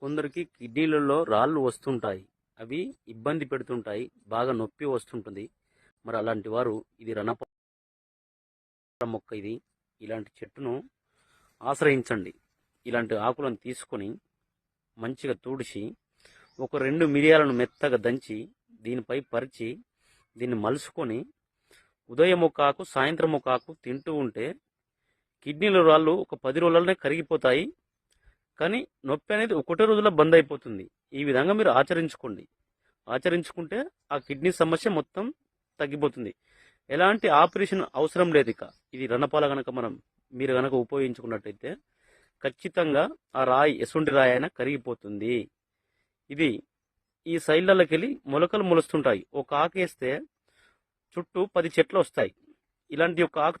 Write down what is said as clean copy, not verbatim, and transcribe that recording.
కొందరికి కిడ్నీలలో రాళ్ళు వస్తుంటాయి. అవి ఇబ్బంది పెడుతుంటాయి. బాగా నొప్పి వస్తుంటుంది. మరి అలాంటి వారు ఇది రణపాల మొక్క ఇది. ఇలాంటి చెట్టును ఆశ్రయించండి. ఇలాంటి ఆకులను తీసుకొని మంచిగా తుడిచి ఒక 2 మిరియాలను మెత్తగా దంచి దీనిపై పరిచి దీన్ని మలుసుకొని ఉదయం ఒక ఆకు సాయంత్రం ఒక ఆకు తింటూ ఉంటే కిడ్నీల రాళ్ళు ఒక 10 రోజులనే కరిగిపోతాయి. కానీ నొప్పి అనేది ఒకటే రోజులో బంద్ అయిపోతుంది. ఈ విధంగా మీరు ఆచరించుకుంటే ఆ కిడ్నీ సమస్య మొత్తం తగ్గిపోతుంది. ఎలాంటి ఆపరేషన్ అవసరం లేదు. ఇక ఇది రణపాల గనక మీరు గనక ఉపయోగించుకున్నట్టయితే ఖచ్చితంగా ఆ రాయి ఎసుంటి రాయి అయినా కరిగిపోతుంది. ఇది ఈ సైడ్లకి వెళ్ళి మొలకలు మొలుస్తుంటాయి. ఒక ఆకు వేస్తే చుట్టూ 10 చెట్లు వస్తాయి. ఇలాంటి ఒక ఆకు